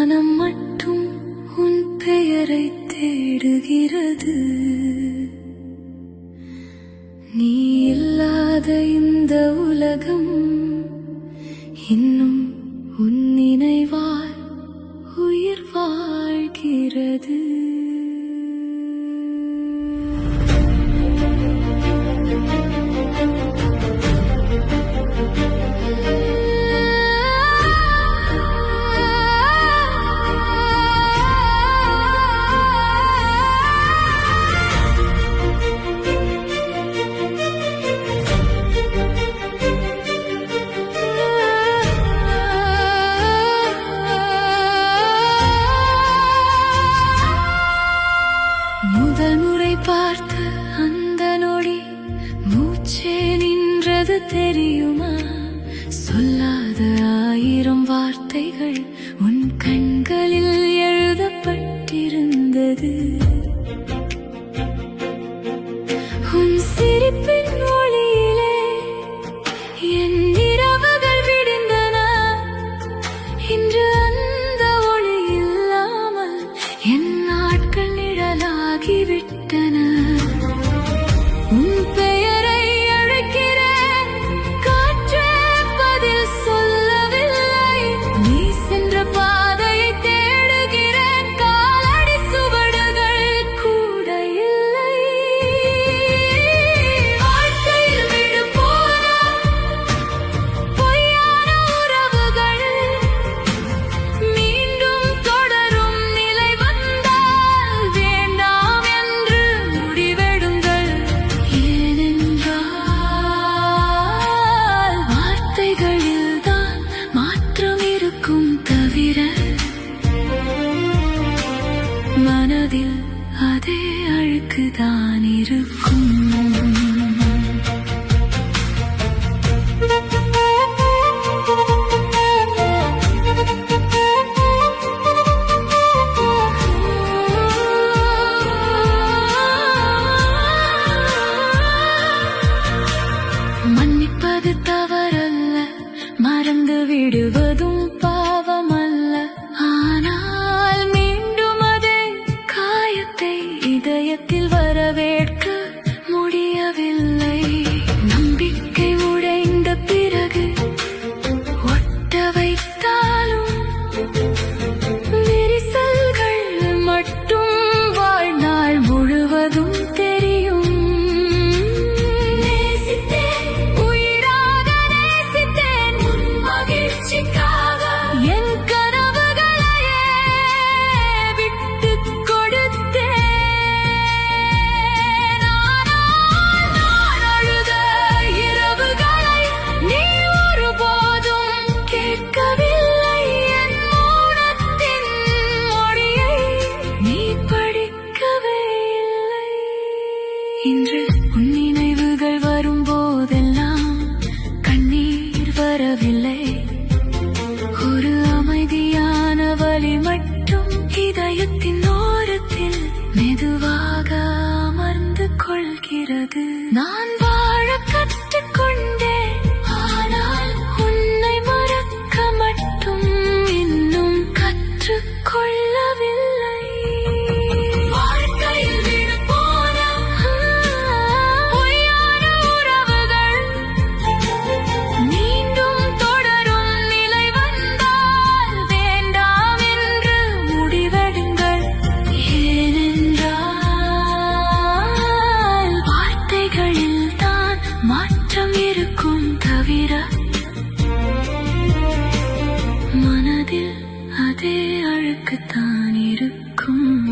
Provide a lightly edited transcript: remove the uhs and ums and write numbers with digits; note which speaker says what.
Speaker 1: மனம் மட்டும் உன் பெயரை தேடுகிறது. நீ இல்லாத இந்த உலகம் இன்னும் உன் நினைவால் உயிர் வாழ்கிறது. முதல் முறை பார்த்து அந்த நொடி மூச்சே நின்றது தெரியுமா? சொல்லாத 1000 வார்த்தைகள் உன் கண்களில் எழுதப்பட்டிருந்தது. உன் சிரிப்பின் ஒளியிலே என் இரவுகள் விடிந்தன. இன்று அந்த ஒளி இல்லாமல் என் நாட்கள் நிழலாகிவிட்டன. உன் பெயரை அழைக்கிறேன், காற்றே பதில் சொல்லவில்லை. நீ சென்ற பாதையை தேடுகிறேன், காலடி சுவடுகள் கூட இல்லை. வாழ்க்கையில் விடு போன பொய்யான உறவுகள் மீண்டும் தொடரும் நிலை வந்தால் வேண்டாம் என்று முடிவெடுங்கள். ஏனென்றால் வார்த்தைகளில்தான் மாற்றம் இருக்கும் தவிர மனதில் அதே அழுக்குதான் இருக்கும். மன்னிப்பது தவறல்ல, மறந்து விடுவதும் பாவமல்ல. ஆனால் மீண்டும் அதே காயத்தை இதயத்தில் வரவேற்க முடியவில்லை. நம்பிக்கை உடைந்த பிறகு ஒட்ட வைத்தாலும் விரிசல்கள் மட்டும் வாழ்நாள் முழுவதும் தெரியும். நேசித்தேன், உயிராக நேசித்தேன், உன் மகிழ்ச்சிக்காக என் கனவுகளையே விட்டுக் கொடுத்தேன். ஆனால் நான் அழுத இரவுகளை நீ ஒருபோதும் கேட்கவில்லை. என் மௌனத்தின் மொழியை நீ படிக்கவே இல்லை. இன்று உன் நினைவுகள் வரும்போதெல்லாம் கண்ணீர் வரவில்லை. ஒரு அமைதியான வலி மட்டும் இதயத்தின் ஓரத்தில் மெதுவாக அமர்ந்து கொள்கிறது. நான் வாழ கற்றுக்கொண்டேன், ஆனால் உன்னை மறக்க மட்டும் இன்னும் கற்றுக்கொள்ளவில்லை. வாழ்க்கையில் விடு போன பொய்யான உறவுகள் மீண்டும் தொடரும் நிலை வந்தால் வேண்டாம் என்று முடிவெடுங்கள். ஏனென்றால் வார்த்தைகளில்தான் மாற்றம் இருக்கும் தவிர மனதில் அதே அழுக்குத்தான் இருக்கும்.